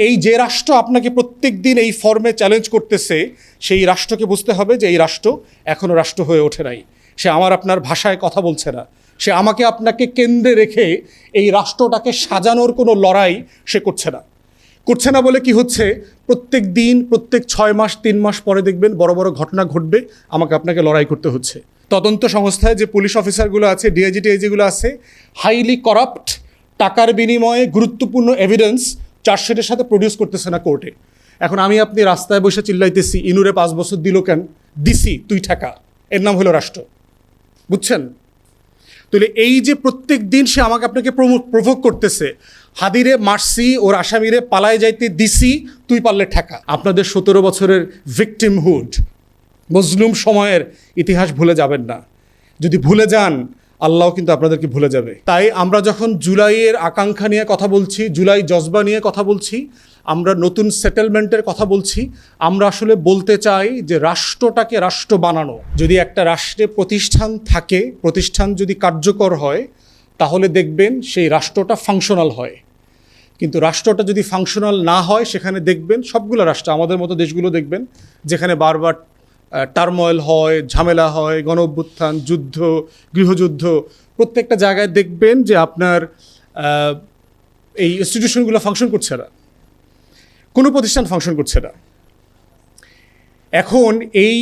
এই যে রাষ্ট্র আপনাকে প্রত্যেক দিন এই ফর্মে চ্যালেঞ্জ করতেছে, সেই রাষ্ট্রকে বুঝতে হবে যে এই রাষ্ট্র এখনও রাষ্ট্র হয়ে ওঠে নাই। সে আমার আপনার ভাষায় কথা বলছে না, সে আমাকে আপনাকে কেন্দ্রে রেখে এই রাষ্ট্রটাকে সাজানোর কোনো লড়াই সে করছে না বলে কি হচ্ছে, প্রত্যেক দিন প্রত্যেক 6 মাস 3 মাস পরে দেখবেন বড় বড় ঘটনা ঘটবে, আমাকে আপনাকে লড়াই করতে হচ্ছে। তদন্ত সংস্থায় যে পুলিশ অফিসারগুলো আছে, ডিআইজি টিআইজিগুলো আছে, হাইলি করাপ্ট, টাকার বিনিময়ে গুরুত্বপূর্ণ এভিডেন্স চার্জশিটের সাথে প্রডিউস করতেছে না কোর্টে। এখন আমি আপনি রাস্তায় বসে চিল্লাইতেছি, ইনুরে 5 বছর দিল কেন, দিছি তুই ঠেকা, এর নাম হলো রাষ্ট্র। বুঝছেন? তাহলে এই যে প্রত্যেক দিন সে আমাকে আপনাকে প্রভোগ করতেছে, হাদিরে মারছি, ওর আসামিরে পালায় যাইতে দিছি, তুই পারলে ঠেকা। আপনাদের 17 বছরের ভিকটিমহুড, মজলুম সময়ের ইতিহাস ভুলে যাবেন না। যদি ভুলে যান, আল্লাহ কিন্তু আপনাদেরকে ভুলে যাবে। তাই আমরা যখন জুলাইয়ের আকাঙ্ক্ষা নিয়ে কথা বলছি, জুলাই জজবা নিয়ে কথা বলছি, আমরা নতুন সেটেলমেন্টের কথা বলছি, আমরা আসলে বলতে চাই যে রাষ্ট্রটাকে রাষ্ট্র বানানো। যদি একটা রাষ্ট্রে প্রতিষ্ঠান থাকে, প্রতিষ্ঠান যদি কার্যকর হয়, তাহলে দেখবেন সেই রাষ্ট্রটা ফাংশনাল হয়। কিন্তু রাষ্ট্রটা যদি ফাংশনাল না হয়, সেখানে দেখবেন সবগুলো রাষ্ট্র, আমাদের মতো দেশগুলো দেখবেন যেখানে বারবার টার্ময়েল হয়, ঝামেলা হয়, গণ অভ্যুত্থান, যুদ্ধ, গৃহযুদ্ধ, প্রত্যেকটা জায়গায় দেখবেন যে আপনার এই ইনস্টিটিউশনগুলো ফাংশন করছে না, কোনো প্রতিষ্ঠান ফাংশন করছে না। এখন এই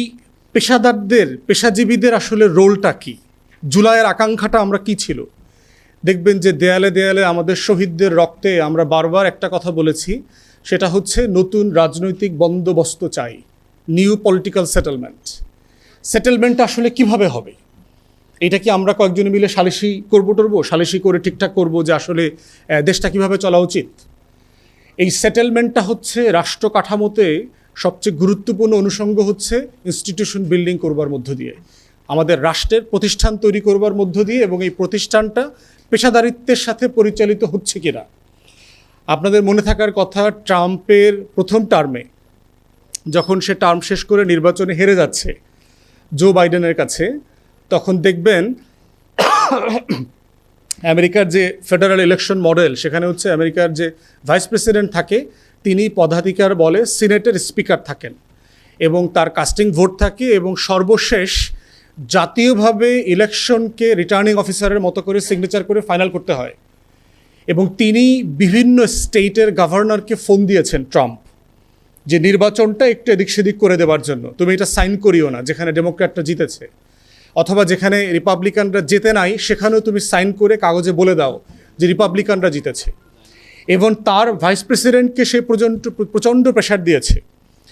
পেশাজীবীদের আসলে রোলটা কি? জুলাইয়ের আকাঙ্ক্ষাটা আমরা কি ছিল? দেখবেন যে দেয়ালে দেয়ালে আমাদের শহীদদের রক্তে আমরা বারবার একটা কথা বলেছি, সেটা হচ্ছে নতুন রাজনৈতিক বন্দোবস্ত চাই, নিউ পলিটিক্যাল সেটেলমেন্ট আসলে কিভাবে হবে? এটা কি আমরা কয়েকজনে মিলে সালিশি সালিশি করে ঠিকঠাক করব যে আসলে দেশটা কিভাবে চলা উচিত? এই সেটেলমেন্টটা হচ্ছে রাষ্ট্র কাঠামোতে সবচেয়ে গুরুত্বপূর্ণ অনুষঙ্গ হচ্ছে ইনস্টিটিউশন বিল্ডিং করবার মধ্য দিয়ে, আমাদের রাষ্ট্রের প্রতিষ্ঠান তৈরি করবার মধ্য দিয়ে, এবং এই প্রতিষ্ঠানটা পেশাদারিত্বের সাথে পরিচালিত হচ্ছে কিনা। আপনাদের মনে থাকার কথা, ট্রাম্পের প্রথম টার্মে যখন সে টার্ম শেষ করে নির্বাচনে হেরে যাচ্ছে জো বাইডেনের কাছে, তখন দেখবেন আমেরিকার যে ফেডারেল ইলেকশন মডেল, সেখানে হচ্ছে আমেরিকার যে ভাইস প্রেসিডেন্ট থাকে, তিনি পদাধিকার বলে সিনেটের স্পিকার থাকেন, এবং তার কাস্টিং ভোট থাকে, এবং সর্বশেষ জাতীয়ভাবে ইলেকশনকে রিটার্নিং অফিসারের মতো করে সিগনেচার করে ফাইনাল করতে হয়। এবং তিনি বিভিন্ন স্টেটের গভর্নরকে ফোন দিয়েছেন ট্রাম্প, যে নির্বাচনটা একটু এদিক সেদিক করে দেওয়ার জন্য তুমি এটা সাইন করিও না যেখানে ডেমোক্র্যাটরা জিতেছে, অথবা যেখানে রিপাবলিকানরা জেতে নাই সেখানেও তুমি সাইন করে কাগজে বলে দাও যে রিপাবলিকানরা জিতেছে। এবং তার ভাইস প্রেসিডেন্টকে সে প্রচণ্ড প্রেশার দিয়েছে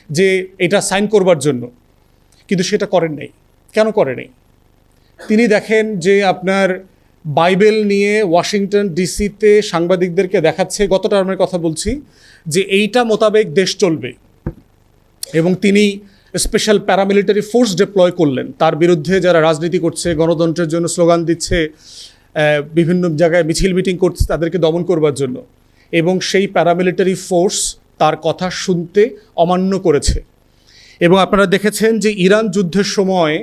যে এটা সাইন করবার জন্য, কিন্তু সেটা করেন নাই। কেন করে নাই? তিনি দেখেন যে আপনার বাইবেল নিয়ে ওয়াশিংটন ডিসিতে সাংবাদিকদেরকে দেখাচ্ছে, গত টার্মের কথা বলছি, যে এইটা মোতাবেক দেশ চলবে, এবং তিনি স্পেশাল প্যারামিলিটারি ফোর্স ডিপ্লয় করলেন তার বিরুদ্ধে যারা রাজনীতি করছে, গণতন্ত্রের জন্য স্লোগান দিচ্ছে, বিভিন্ন জায়গায় মিছিল মিটিং করছে, তাদেরকে দমন করবার জন্য। এবং সেই প্যারামিলিটারি ফোর্স তার কথা শুনতে অমান্য করেছে। এবং আপনারা দেখেছেন যে ইরান যুদ্ধের সময়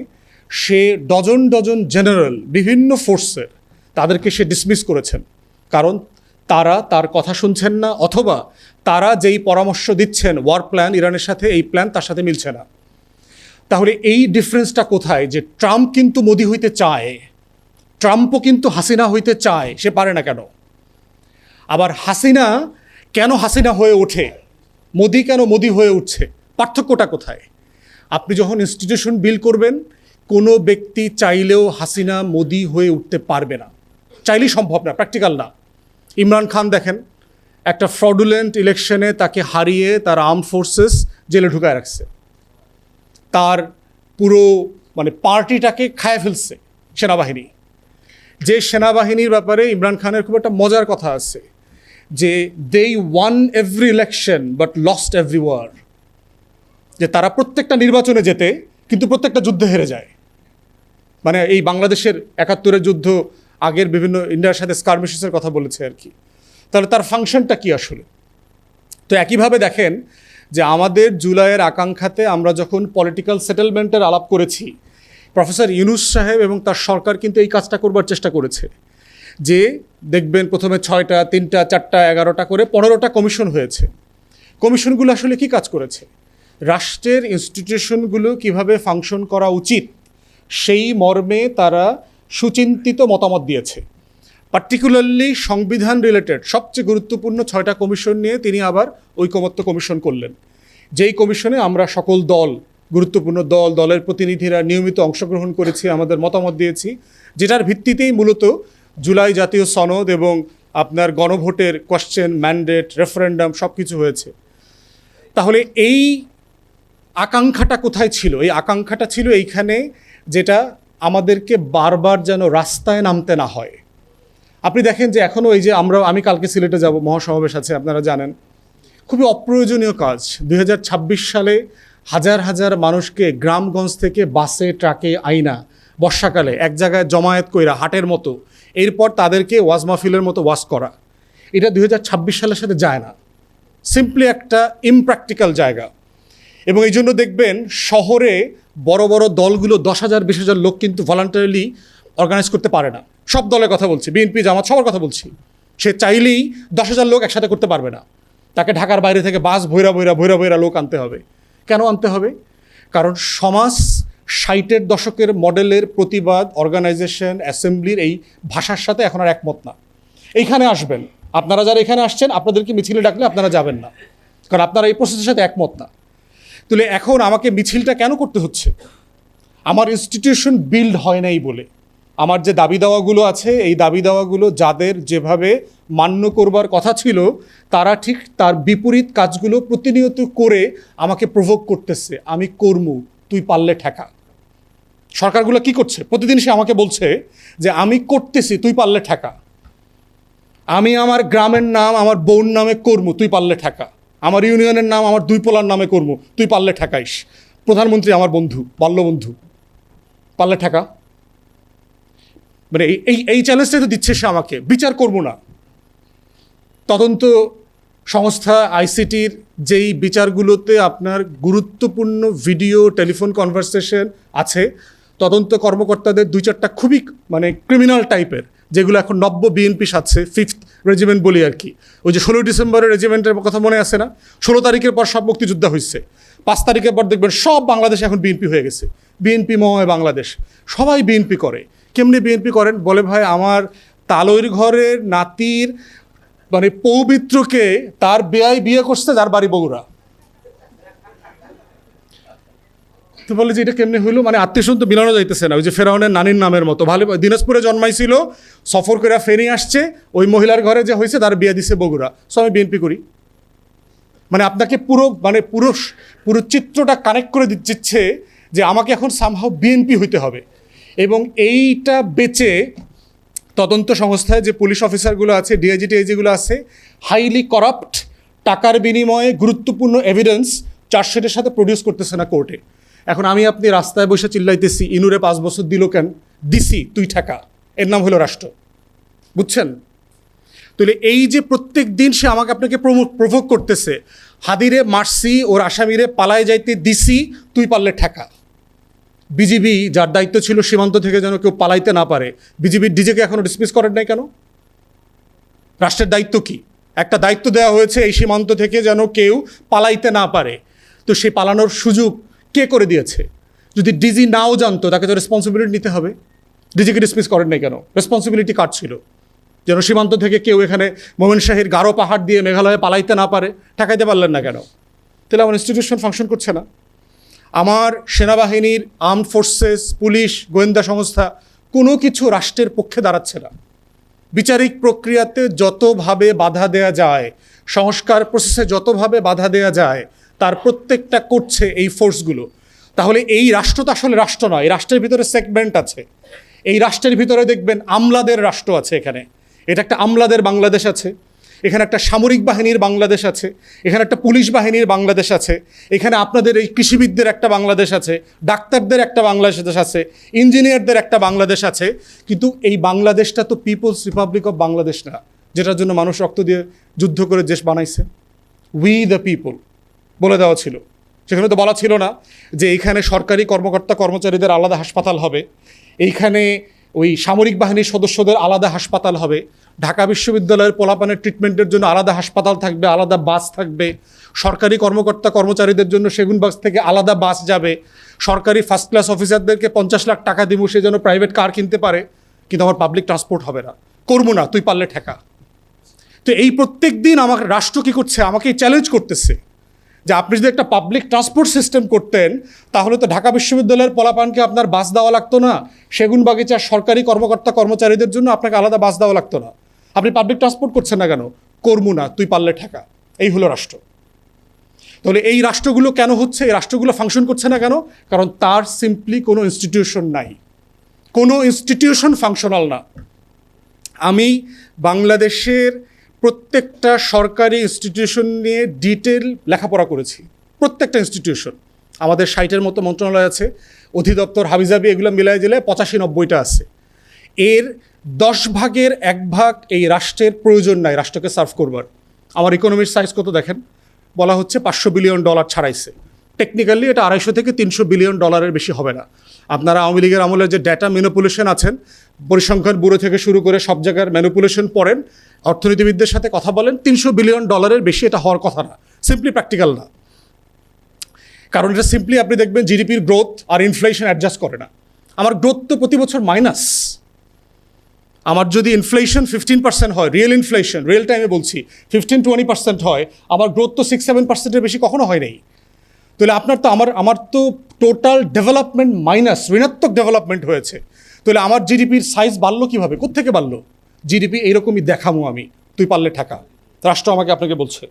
সে ডজন ডজন জেনারেল বিভিন্ন ফোর্সের তাদেরকে সে ডিসমিস করেছেন, কারণ তারা তার কথা শুনছেন না, অথবা তারা যেই পরামর্শ দিচ্ছেন ওয়ার প্ল্যান ইরানের সাথে, এই প্ল্যান তার সাথে মিলছে না। তাহলে এই ডিফারেন্সটা কোথায়? যে ট্রাম্প কিন্তু মোদি হইতে চায়, ট্রাম্পও কিন্তু হাসিনা হইতে চায়, সে পারে না কেন? আবার হাসিনা কেন হাসিনা হয়ে ওঠে, মোদি কেন মোদি হয়ে উঠছে? পার্থক্যটা কোথায়? আপনি যখন ইনস্টিটিউশন বিল্ড করবেন, কোনো ব্যক্তি চাইলেও হাসিনা মোদি হয়ে উঠতে পারবে না, চাইলেই সম্ভব না, প্র্যাকটিক্যাল না। ইমরান খান দেখেন, একটা ফ্রডুলেন্ট ইলেকশনে তাকে হারিয়ে তার আর্মড ফোর্সেস জেলে ঢুকায় রাখছে, তার পুরো পার্টিটাকে খায় ফেলছে সেনাবাহিনী। যে সেনাবাহিনীর ব্যাপারে ইমরান খানের খুব একটা মজার কথা আছে, যে they won every election but lost every war, যে তারা প্রত্যেকটা নির্বাচনে যেতে কিন্তু প্রত্যেকটা যুদ্ধে হেরে যায়। এই বাংলাদেশের 71-এর যুদ্ধ, আগের বিভিন্ন ইন্ডিয়ার সাথে স্কারমিশেসের কথা বলেছে আর কি। তাহলে তার ফাংশনটা কি আসলে? তো একইভাবে দেখেন যে আমাদের জুলাইয়ের আকাঙ্ক্ষাতে আমরা যখন পলিটিক্যাল সেটেলমেন্টের আলাপ করেছি, প্রফেসর ইউনূস সাহেব এবং তার সরকার কিন্তু এই কাজটা করবার চেষ্টা করেছে, যে দেখবেন প্রথমে 6টা 3টা 4টা 11টা করে 15টা কমিশন হয়েছে। কমিশনগুলো আসলে কি কাজ করেছে? রাষ্ট্রের ইনস্টিটিউশনগুলো কিভাবে ফাংশন করা উচিত সেই মর্মে তারা সুচিন্তিত মতামত দিয়েছে। পার্টিকুলারলি সংবিধান রিলেটেড সবচেয়ে গুরুত্বপূর্ণ 6টা কমিশন নিয়ে তিনি আবার ঐকমত্য কমিশন করলেন, যেই কমিশনে আমরা সকল দল, গুরুত্বপূর্ণ দলের প্রতিনিধিরা নিয়মিত অংশগ্রহণ করেছি, আমাদের মতামত দিয়েছি, যেটার ভিত্তিতেই মূলত জুলাই জাতীয় সনদ এবং আপনার গণভোটের কোয়েশ্চেন, ম্যান্ডেট, রেফারেন্ডাম সব কিছু হয়েছে। তাহলে এই আকাঙ্ক্ষাটা কোথায় ছিল? এই আকাঙ্ক্ষাটা ছিল এইখানে, যেটা আমাদেরকে বারবার যেন রাস্তায় নামতে না হয়। আপনি দেখেন যে এখনও এই যে আমি কালকে সিলেটে যাব, মহাসমাবেশ আছে, আপনারা জানেন, খুবই অপ্রয়োজনীয় কাজ। 2026 সালে হাজার হাজার মানুষকে গ্রামগঞ্জ থেকে বাসে, ট্রাকে আইনা বর্ষাকালে এক জায়গায় জমায়েত কইরা হাটের মতো, এরপর তাদেরকে ওয়াজ মাহফিলের মতো ওয়াজ করা, এটা 2026 সালের সাথে যায় না। সিম্পলি একটা ইমপ্র্যাকটিক্যাল জায়গা। এবং এই জন্য দেখবেন শহরে বড় বড় দলগুলো 10,000 20,000 লোক কিন্তু ভলান্টারিলি অর্গানাইজ করতে পারে না। সব দলের কথা বলছি, বিএনপি, জামাত, সবার কথা বলছি। সে চাইলেই 10,000 লোক একসাথে করতে পারবে না। তাকে ঢাকার বাইরে থেকে বাস ভৈরা লোক আনতে হবে। কেন আনতে হবে? কারণ সমাজ 60-এর দশকের মডেলের প্রতিবাদ, অর্গানাইজেশন, অ্যাসেম্বলির এই ভাষার সাথে এখন আর একমত না। এইখানে আসবেন, আপনারা যারা এখানে আসছেন, আপনাদেরকে মিছিলে ডাকলে আপনারা যাবেন না, কারণ আপনারা এই প্রসেসের সাথে একমত না। তাহলে এখন আমাকে মিছিলটা কেন করতে হচ্ছে? আমার ইনস্টিটিউশন বিল্ড হয় নাই বলে। আমার যে দাবি দাওয়াগুলো আছে, এই দাবি দাওয়াগুলো যাদের যেভাবে মান্য করবার কথা ছিল, তারা ঠিক তার বিপরীত কাজগুলো প্রতিনিয়ত করে আমাকে প্রভোগ করতেছে। আমি কর্মু, তুই পারলে ঠেকা। সরকারগুলো কি করছে? প্রতিদিন সে আমাকে বলছে যে আমি করতেছি, তুই পারলে ঠেকা। আমি আমার গ্রামের নাম আমার বোন নামে কর্মু, তুই পারলে ঠেকা। আমার ইউনিয়নের নাম আমার দুই পোলার নামে কর্মু, তুই পারলে ঠেকাইস। প্রধানমন্ত্রী আমার বন্ধু, বাল্যবন্ধু, পারলে ঠেকা। মানে এই চ্যালেঞ্জটাই তো দিচ্ছে সে আমাকে। বিচার করবো না, তদন্ত সংস্থা আইসিটির যেই বিচারগুলোতে আপনার গুরুত্বপূর্ণ ভিডিও, টেলিফোন কনভারসেশন আছে, তদন্ত কর্মকর্তাদের 2-4টা খুবই মানে ক্রিমিনাল টাইপের, যেগুলো এখন নব্য বিএনপি সাথে 5th রেজিমেন্ট বলি আর কি। ওই যে 16 ডিসেম্বরের রেজিমেন্টের কথা মনে আছে না? 16 তারিখের পর সব মুক্তিযোদ্ধা হয়েছে, 5 তারিখের পর দেখবেন সব বাংলাদেশে এখন বিএনপি হয়ে গেছে। বিএনপি ময় বাংলাদেশ, সবাই বিএনপি করে। কেমনি বিএনপি করেন? বলে ভাই আমার তালইর ঘরের নাতির মানে পৌমিত্রকে তার বেয়াই বিয়ে করছে, যার বাড়ি বগুড়া। তো বলে যে এটা কেমনি হইলো? মানে আত্মীয় তো মিলানো যাইতেছে না। ওই যে ফেরাউনের নানির নামের মতো। ভালো, দিনাজপুরে জন্মাইছিল, সফর করে ফেরি আসছে, ওই মহিলার ঘরে যে হয়েছে তার বিয়ে দিছে বগুড়া। সো আমি বিএনপি করি। মানে আপনাকে পুরো চিত্রটা কানেক্ট করে দিচ্ছে যে আমাকে এখন সামহাও বিএনপি হইতে হবে। এবং এইটা বেচে তদন্ত সংস্থায় যে পুলিশ অফিসারগুলো আছে, ডিআইজি টিআইজিগুলো আছে, হাইলি করাপ্ট, টাকার বিনিময়ে গুরুত্বপূর্ণ এভিডেন্স চার্জশিটের সাথে প্রডিউস করতেছে না কোর্টে। এখন আমি আপনি রাস্তায় বসে চিল্লাইতেছি, ইনুরে 5 বছর দিল কেন? দিছি, তুই ঠেকা। এর নাম হলো রাষ্ট্র। বুঝছেন? তাহলে এই যে প্রত্যেক দিন সে আমাকে আপনাকে প্রভোগ করতেছে, হাদিরে মারছি, ওর আসামিরে পালায় যাইতে দিছি, তুই পারলে ঠেকা। বিজিবি যার দায়িত্ব ছিল সীমান্ত থেকে যেন কেউ পালাইতে না পারে, বিজিবির ডিজেকে এখনও ডিসমিস করেন নাই কেন? রাষ্ট্রের দায়িত্ব কি? একটা দায়িত্ব দেওয়া হয়েছে এই সীমান্ত থেকে যেন কেউ পালাইতে না পারে। তো সেই পালানোর সুযোগ কে করে দিয়েছে? যদি ডিজি নাও জানতো, তাকে তো রেসপন্সিবিলিটি নিতে হবে। ডিজিকে ডিসমিস করেন নাই কেন? রেসপন্সিবিলিটি কার ছিল? যেন সীমান্ত থেকে কেউ এখানে মোমেনশাহীর গারো পাহাড় দিয়ে মেঘালয়ে পালাইতে না পারে, ঠেকাইতে পারলেন না কেন? তাহলে আমার ইনস্টিটিউশন ফাংশন করছে না। আমার সেনাবাহিনীর, আর্মড ফোর্সেস, পুলিশ, গোয়েন্দা সংস্থা কোনো কিছু রাষ্ট্রের পক্ষে দাঁড়াচ্ছে না। বিচারিক প্রক্রিয়াতে যতভাবে বাধা দেয়া যায়, সংস্কার প্রসেসে যতভাবে বাধা দেয়া যায়, তার প্রত্যেকটা করছে এই ফোর্সগুলো। তাহলে এই রাষ্ট্র তো আসলে রাষ্ট্র নয়, এই রাষ্ট্রের ভিতরে সেগমেন্ট আছে। এই রাষ্ট্রের ভিতরে দেখবেন আমলাদের রাষ্ট্র আছে। এখানে এটা একটা আমলাদের বাংলাদেশ আছে, এখানে একটা সামরিক বাহিনীর বাংলাদেশ আছে, এখানে একটা পুলিশ বাহিনীর বাংলাদেশ আছে, এখানে আপনাদের এই কৃষিবিদদের একটা বাংলাদেশ আছে, ডাক্তারদের একটা বাংলাদেশ আছে, ইঞ্জিনিয়ারদের একটা বাংলাদেশ আছে। কিন্তু এই বাংলাদেশটা তো পিপলস রিপাবলিক অফ বাংলাদেশ না, যেটার জন্য মানুষ রক্ত দিয়ে যুদ্ধ করে দেশ বানাইছে। উই দ্য পিপল বলে দেওয়া ছিল। সেখানে তো বলা ছিল না যে এইখানে সরকারি কর্মকর্তা কর্মচারীদের আলাদা হাসপাতাল হবে, এইখানে ওই সামরিক বাহিনীর সদস্যদের আলাদা হাসপাতাল হবে, ঢাকা বিশ্ববিদ্যালয়ের পোলাপানের ট্রিটমেন্টের জন্য আলাদা হাসপাতাল থাকবে, আলাদা বাস থাকবে, সরকারি কর্মকর্তা কর্মচারীদের জন্য সেগুনবাগ থেকে আলাদা বাস যাবে, সরকারি ফার্স্ট ক্লাস অফিসারদেরকে 50 লাখ টাকা দিব সে যেন প্রাইভেট কার কিনতে পারে, কিন্তু আমার পাবলিক ট্রান্সপোর্ট হবে না, করবো না, তুই পারলে ঠেকা। তো এই প্রত্যেক দিন আমার রাষ্ট্র কী করছে, আমাকে চ্যালেঞ্জ করতেছে যে আপনি যদি একটা পাবলিক ট্রান্সপোর্ট সিস্টেম করতেন তাহলে তো ঢাকা বিশ্ববিদ্যালয়ের পোলাপানকে আপনার বাস দেওয়া লাগতো না, সেগুনবাগিচার সরকারি কর্মকর্তা কর্মচারীদের জন্য আপনাকে আলাদা বাস দেওয়া লাগতো না। আপনি পাবলিক ট্রান্সপোর্ট করছেন না কেন? করবো না, তুই পারলে ঠেকা। এই হলো রাষ্ট্র। তাহলে এই রাষ্ট্রগুলো কেন হচ্ছে, এই রাষ্ট্রগুলো ফাংশন করছে না কেন? কারণ তার সিম্পলি কোনো ইনস্টিটিউশন নাই, কোনো ইনস্টিটিউশন ফাংশনাল না। আমি বাংলাদেশের প্রত্যেকটা সরকারি ইনস্টিটিউশন নিয়ে ডিটেল লেখাপড়া করেছি, প্রত্যেকটা ইনস্টিটিউশন। আমাদের 60-এর মতো মন্ত্রণালয় আছে, অধিদপ্তর হাবিজাবি এগুলো মিলাই দিলে 85-90টা আছে। এর 10 ভাগের 1 ভাগ এই রাষ্ট্রের প্রয়োজন নাই রাষ্ট্রকে সার্ভ করবার। আমার ইকোনমির সাইজ কত দেখেন, বলা হচ্ছে $500 বিলিয়ন ছাড়াইছে। টেকনিক্যালি এটা 250 থেকে 300 বিলিয়ন ডলারের বেশি হবে না। আপনারা আওয়ামী লীগের আমলের যে ডেটা ম্যানিপুলেশন আছেন, পরিসংখ্যান ব্যুরো থেকে শুরু করে সব জায়গার ম্যানিপুলেশন পড়েন, অর্থনীতিবিদদের সাথে কথা বলেন, $300 বিলিয়ন বেশি এটা হওয়ার কথা না, সিম্পলি প্র্যাকটিক্যাল না। কারণ এটা সিম্পলি আপনি দেখবেন জিডিপির গ্রোথ আর ইনফ্লেশন অ্যাডজাস্ট করে না। আমার গ্রোথ তো প্রতি বছর মাইনাস। আমার যদি ইনফ্লেশন 15% হয়, রিয়েল ইনফ্লেশন, রিয়েল টাইমে বলছি 15-20% হয়, আমার গ্রোথ তো 6-7%-এর বেশি কখনো হয় নাই। তাহলে আপনার তো আমার তো টোটাল ডেভেলপমেন্ট মাইনাস, ঋণাত্মক ডেভেলপমেন্ট হয়েছে। তাহলে আমার জিডিপির সাইজ বাড়লো কীভাবে, কোত্থেকে বাড়লো? জিডিপি এইরকমই দেখামো আমি, তুই পারলে ঠেকা। রাষ্ট্র আমাকে আপনাকে বলছে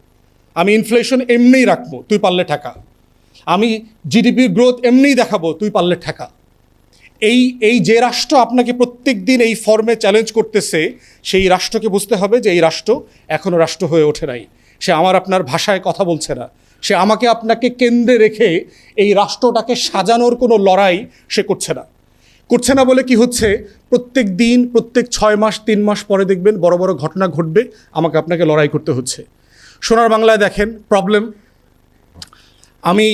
আমি ইনফ্লেশন এমনিই রাখবো, তুই পারলে ঠেকা। আমি জিডিপির গ্রোথ এমনিই দেখাবো, তুই পারলে ঠেকা। এই যে রাষ্ট্র আপনাকে প্রত্যেক দিন এই ফর্মে চ্যালেঞ্জ করতেছে, সেই রাষ্ট্রকে বুঝতে হবে যে এই রাষ্ট্র এখনও রাষ্ট্র হয়ে ওঠে নাই। সে আমার আপনার ভাষায় কথা বলছে না, সে আমাকে আপনাকে কেন্দ্রে রেখে এই রাষ্ট্রটাকে সাজানোর কোনো লড়াই সে করছে না বলে কি হচ্ছে, প্রত্যেক দিন প্রত্যেক 6 মাস 3 মাস পরে দেখবেন বড় বড় ঘটনা ঘটবে, আমাকে আপনাকে লড়াই করতে হচ্ছে। সোনার বাংলায় দেখেন প্রবলেম। আমি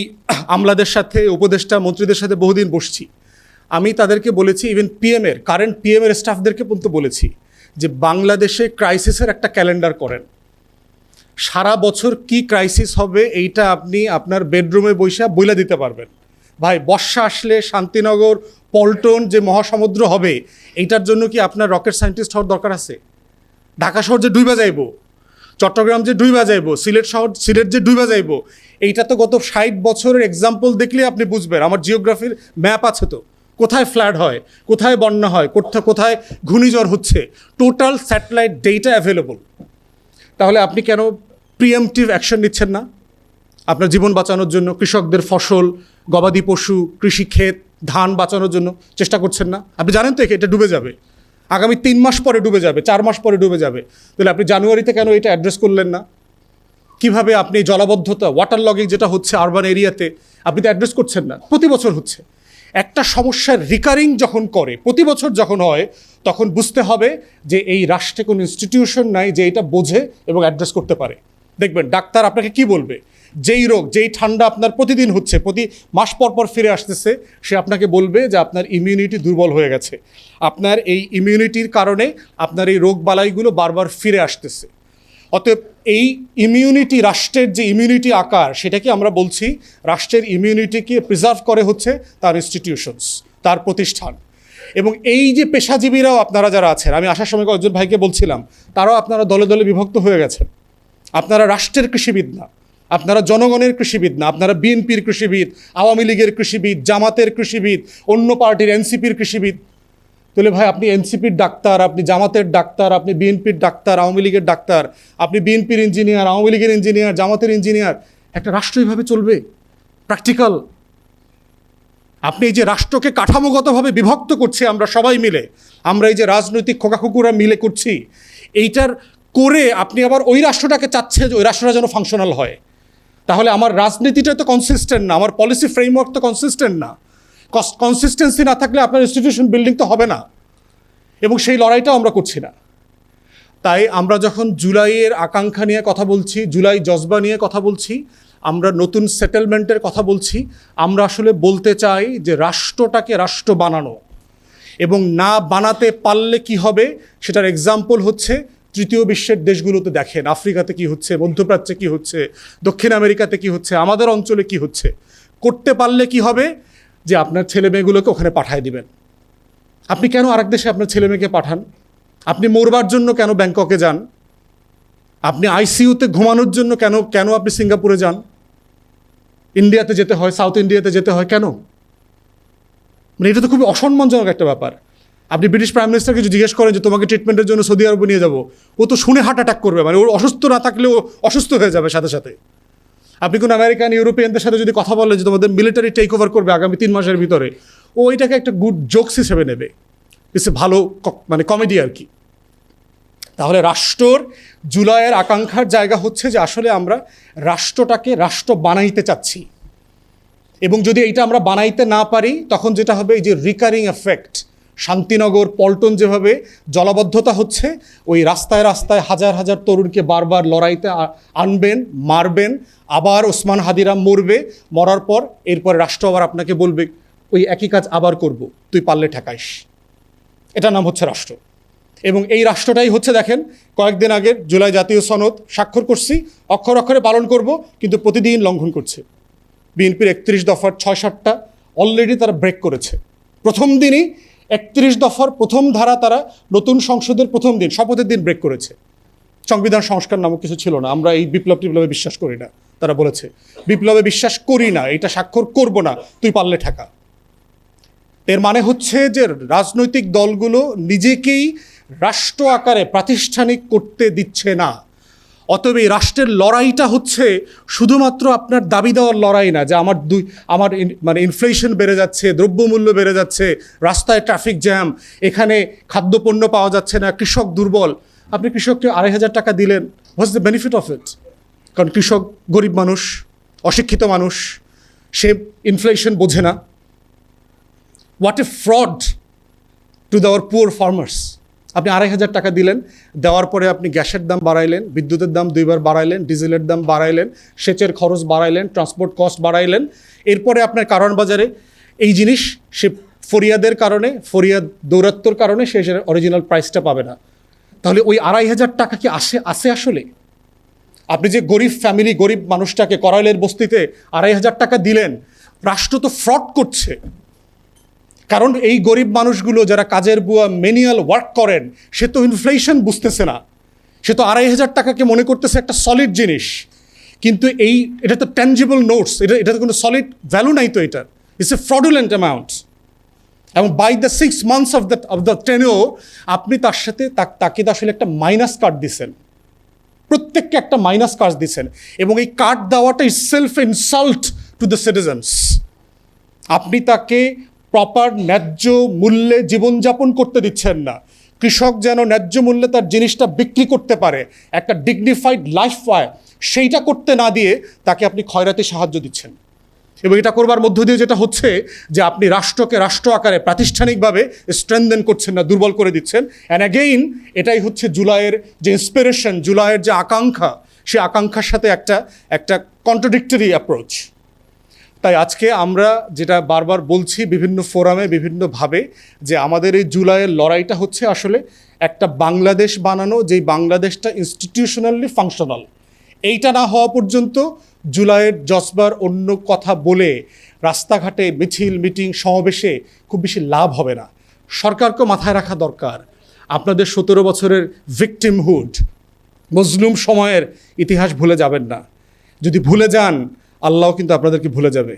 আমলাদের সাথে, উপদেষ্টা মন্ত্রীদের সাথে বহুদিন বসছি, আমি তাদেরকে বলেছি, ইভেন কারেন্ট পিএমের স্টাফদেরকে পর্যন্ত বলেছি যে বাংলাদেশে ক্রাইসিসের একটা ক্যালেন্ডার করেন। সারা বছর কি ক্রাইসিস হবে এইটা আপনি আপনার বেডরুমে বসে বইলা দিতে পারবেন। ভাই বর্ষা আসলে শান্তিনগর, পল্টন যে মহাসমুদ্র হবে, এইটার জন্য কি আপনার রকেট সায়েন্টিস্ট হওয়ার দরকার আছে? ঢাকা শহর যে ডুইবা যাইব, চট্টগ্রাম যে ডুইবা যাইব, সিলেট যে ডুইবা যাইব, এইটা তো গত 60 বছরের এক্সাম্পল দেখলে আপনি বুঝবেন। আমার জিওগ্রাফির ম্যাপ আছে তো, কোথায় ফ্ল্যাড হয়, কোথায় বন্যা হয়, কোথায় ঘূর্ণিঝড় হচ্ছে, টোটাল স্যাটেলাইট ডেটা অ্যাভেলেবল। তাহলে আপনি কেন প্রিএমটিভ অ্যাকশন নিচ্ছেন না আপনার জীবন বাঁচানোর জন্য? কৃষকদের ফসল, গবাদি পশু, কৃষিক্ষেত, ধান বাঁচানোর জন্য চেষ্টা করছেন না? আপনি জানেন তো এটা ডুবে যাবে, আগামী 3 মাস পরে ডুবে যাবে, 4 মাস পরে ডুবে যাবে। তাহলে আপনি জানুয়ারিতে কেন এটা অ্যাড্রেস করলেন না? কিভাবে আপনি জলাবদ্ধতা, ওয়াটার লগিং যেটা হচ্ছে আরবান এরিয়াতে, আপনি তো অ্যাড্রেস করছেন না। প্রতি বছর হচ্ছে একটা সমস্যার রিকারিং যখন করে, প্রতি বছর যখন হয়, তখন বুঝতে হবে যে এই রাষ্ট্রে কোনো ইনস্টিটিউশন নাই যে এটা বোঝে এবং অ্যাড্রেস করতে পারে। দেখবেন ডাক্তার আপনাকে কি বলবে, যেই রোগ, যেই ঠান্ডা আপনার প্রতিদিন হচ্ছে, প্রতি মাস পর পর ফিরে আসতেছে, সে আপনাকে বলবে যে আপনার ইমিউনিটি দুর্বল হয়ে গেছে, আপনার এই ইমিউনিটির কারণে আপনার এই রোগ বালাইগুলো বারবার ফিরে আসতেছে। অতএব এই ইমিউনিটি, রাষ্ট্রের যে ইমিউনিটি আকার, সেটাকে আমরা বলছি রাষ্ট্রের ইমিউনিটিকে প্রিজার্ভ করে হচ্ছে তার ইনস্টিটিউশনস, তার প্রতিষ্ঠান। এবং এই যে পেশাজীবীরাও আপনারা যারা আছেন, আমি আসার সময় কয়েকজন ভাইকে বলছিলাম, তারাও আপনারা দলে দলে বিভক্ত হয়ে গেছেন। আপনারা রাষ্ট্রের কৃষিবিদ না, আপনারা জনগণের কৃষিবিদ না, আপনারা বিএনপির কৃষিবিদ, আওয়ামী লীগের কৃষিবিদ, জামাতের কৃষিবিদ, অন্য পার্টির এনসিপির কৃষিবিদ। তাহলে ভাই আপনি এনসিপির ডাক্তার, আপনি জামাতের ডাক্তার, আপনি বিএনপির ডাক্তার, আওয়ামী লীগের ডাক্তার, আপনি বিএনপির ইঞ্জিনিয়ার, আওয়ামী লীগের ইঞ্জিনিয়ার, জামাতের ইঞ্জিনিয়ার, একটা রাষ্ট্র এইভাবে চলবে? প্র্যাকটিক্যাল। আপনি এই যে রাষ্ট্রকে কাঠামোগতভাবে বিভক্ত করছি আমরা সবাই মিলে, আমরা এই যে রাজনৈতিক খোকাখুকুরা মিলে করছি, এইটার করে আপনি আবার ওই রাষ্ট্রটাকে চাচ্ছেন যে ওই রাষ্ট্রটা যেন ফাংশনাল হয়। তাহলে আমার রাজনীতিটা তো কনসিস্টেন্ট না, আমার পলিসি ফ্রেমওয়ার্ক তো কনসিস্টেন্ট না। কনসিস্টেন্সি না থাকলে আপনার ইনস্টিটিউশন বিল্ডিং তো হবে না, এবং সেই লড়াইটাও আমরা করছি না। তাই আমরা যখন জুলাইয়ের আকাঙ্ক্ষা নিয়ে কথা বলছি, জুলাই জজবা নিয়ে কথা বলছি, আমরা নতুন সেটেলমেন্টের কথা বলছি, আমরা আসলে বলতে চাই যে রাষ্ট্রটাকে রাষ্ট্র বানানো এবং না বানাতে পারলে কি হবে সেটার এক্সাম্পল হচ্ছে তৃতীয় বিশ্বের দেশগুলোতে দেখেন, আফ্রিকাতে কি হচ্ছে, মধ্যপ্রাচ্যে কি হচ্ছে, দক্ষিণ আমেরিকাতে কি হচ্ছে, আমাদের অঞ্চলে কি হচ্ছে। করতে পারলে কি হবে, যে আপনার ছেলে মেয়েগুলোকে ওখানে পাঠায় দিবেন। আপনি কেন আরেক দেশে আপনার ছেলে মেয়েকে পাঠান? আপনি মরবার জন্য কেন ব্যাংককে যান? আপনি আইসিইউতে ঘুমানোর জন্য কেন আপনি সিঙ্গাপুরে যান? ইন্ডিয়াতে যেতে হয়, সাউথ ইন্ডিয়াতে যেতে হয় কেন? মানে এটা তো খুবই অসম্মানজনক একটা ব্যাপার। আপনি ব্রিটিশ প্রাইম মিনিস্টারকে যদি জিজ্ঞেস করেন যে তোমাকে ট্রিটমেন্টের জন্য সৌদি আরবে নিয়ে যাবো, ও তো শুনে হার্ট অ্যাটাক করবে, মানে ওর অসুস্থ না থাকলেও অসুস্থ হয়ে যাবে সাথে সাথে। আপনি কোনো আমেরিকান ইউরোপিয়ানদের সাথে যদি কথা বলেন যে তোমাদের মিলিটারি টেক ওভার করবে আগামী 3 মাসের ভিতরে, ও এটাকে একটা গুড জোকস হিসেবে নেবে, ইটস ভালো মানে কমেডি আর কি। তাহলে রাষ্ট্রর জুলাইয়ের আকাঙ্ক্ষার জায়গা হচ্ছে যে আসলে আমরা রাষ্ট্রটাকে রাষ্ট্র বানাইতে চাচ্ছি, এবং যদি এইটা আমরা বানাইতে না পারি তখন যেটা হবে, এই যে রিকারিং এফেক্ট, শান্তিনগর পল্টন যেভাবে জলাবদ্ধতা হচ্ছে, ওই রাস্তায় রাস্তায় হাজার হাজার তরুণকে বারবার লড়াইতে আনবেন, মারবেন, আবার ওসমান হাদিরা মরবে, মরার পর এরপরে রাষ্ট্র আবার আপনাকে বলবে ওই একই কাজ আবার করব, তুই পারলে ঠেকাইস। এটার নাম হচ্ছে রাষ্ট্র। এবং এই রাষ্ট্রটাই হচ্ছে দেখেন, কয়েকদিন আগের জুলাই জাতীয় সনদ স্বাক্ষর করছি, অক্ষরে অক্ষরে পালন করব, কিন্তু প্রতিদিন লঙ্ঘন করছে। বিএনপির 31 দফার 6-7টা অলরেডি তারা ব্রেক করেছে। প্রথম দিনই 31 দফার প্রথম ধারা তারা নতুন সংসদের প্রথম দিন, শপথের দিন ব্রেক করেছে। সংবিধান সংস্কার নামক কিছু ছিল না, আমরা এই বিপ্লবে বিশ্বাস করি না, তারা বলেছে বিপ্লবে বিশ্বাস করি না, এটা স্বাক্ষর করব না, তুই পারলে ঠেকা। এর মানে হচ্ছে যে রাজনৈতিক দলগুলো নিজেকেই রাষ্ট্র আকারে প্রাতিষ্ঠানিক করতে দিচ্ছে না। অতএব এই রাষ্ট্রের লড়াইটা হচ্ছে শুধুমাত্র আপনার দাবি দেওয়ার লড়াই না, যে আমার মানে ইনফ্লেশন বেড়ে যাচ্ছে, দ্রব্যমূল্য বেড়ে যাচ্ছে, রাস্তায় ট্রাফিক জ্যাম, এখানে খাদ্যপণ্য পাওয়া যাচ্ছে না, কৃষক দুর্বল। আপনি কৃষককে 2,500 টাকা দিলেন, what's the benefit of it? কারণ কৃষক গরিব মানুষ, অশিক্ষিত মানুষ, সে ইনফ্লেশন বোঝে না। What a fraud to our poor farmers. আপনি 2,500 টাকা দিলেন, দেওয়ার পরে আপনি গ্যাসের দাম বাড়াইলেন, বিদ্যুতের দাম 2বার বাড়াইলেন, ডিজেলের দাম বাড়াইলেন, সেচের খরচ বাড়াইলেন, ট্রান্সপোর্ট কস্ট বাড়াইলেন। এরপরে আপনার কারণ বাজারে এই জিনিস সে ফরিয়াদের কারণে, ফরিয়াদ দৌরাত্ম্যর কারণে সে অরিজিনাল প্রাইসটা পাবে না। তাহলে ওই 2,500 টাকা কি আসে আসলে? আপনি যে গরিব ফ্যামিলি, গরিব মানুষটাকে করাইলের বস্তিতে 2,500 টাকা দিলেন, রাষ্ট্র তো ফ্রড করছে। কারণ এই গরিব মানুষগুলো যারা কাজের বুয়া ম্যানুয়াল ওয়ার্ক করেন, সে তো ইনফ্লেশন বুঝতেছে না, সে তো 2,500 টাকাকে মনে করতেছে একটা সলিড জিনিস। কিন্তু এটা তো ট্যাঞ্জিবল নোটস, এটা তো কোনো সলিড ভ্যালু নাই তো, এটা ইটস এ ফ্রডুলেন্ট অ্যামাউন্ট। এবং by the 6 months of the tenure আপনি তার সাথে তাকে তো আসলে একটা মাইনাস কার্ড দিচ্ছেন, প্রত্যেককে একটা মাইনাস কার্ড দিচ্ছেন, এবং এই কার্ড দেওয়াটা is self insult to the citizens. আপনি তাকে প্রপার ন্যায্য মূল্যে জীবনযাপন করতে দিচ্ছেন না। কৃষক যেন ন্যায্য মূল্যে তার জিনিসটা বিক্রি করতে পারে, একটা ডিগনিফাইড লাইফ পায়, সেইটা করতে না দিয়ে তাকে আপনি খয়রাতি সাহায্য দিচ্ছেন। এবং এটা করবার মধ্য দিয়ে যেটা হচ্ছে যে আপনি রাষ্ট্রকে রাষ্ট্র আকারে প্রাতিষ্ঠানিকভাবে স্ট্রেনদেন করছেন না, দুর্বল করে দিচ্ছেন। অ্যান্ড অ্যাগেইন এটাই হচ্ছে জুলাইয়ের যে ইন্সপিরেশন, জুলাইয়ের যে আকাঙ্ক্ষা, সেই আকাঙ্ক্ষার সাথে একটা কন্ট্রাডিক্টরি অ্যাপ্রোচ। তাই আজকে আমরা যেটা বারবার বলছি বিভিন্ন ফোরামে বিভিন্নভাবে, যে আমাদের এই জুলাইয়ের লড়াইটা হচ্ছে আসলে একটা বাংলাদেশ বানানো, যেই বাংলাদেশটা ইনস্টিটিউশনালি ফাংশনাল। এইটা না হওয়া পর্যন্ত জুলাইয়ের জজবার অন্য কথা বলে রাস্তাঘাটে মিছিল, মিটিং, সমাবেশে খুব বেশি লাভ হবে না। সরকারকে মাথায় রাখা দরকার, আপনাদের 17 বছরের ভিকটিমহুড, মজলুম সময়ের ইতিহাস ভুলে যাবেন না। যদি ভুলে যান, আল্লাহ কিন্তু আপনাদেরকে ভুলে যাবে।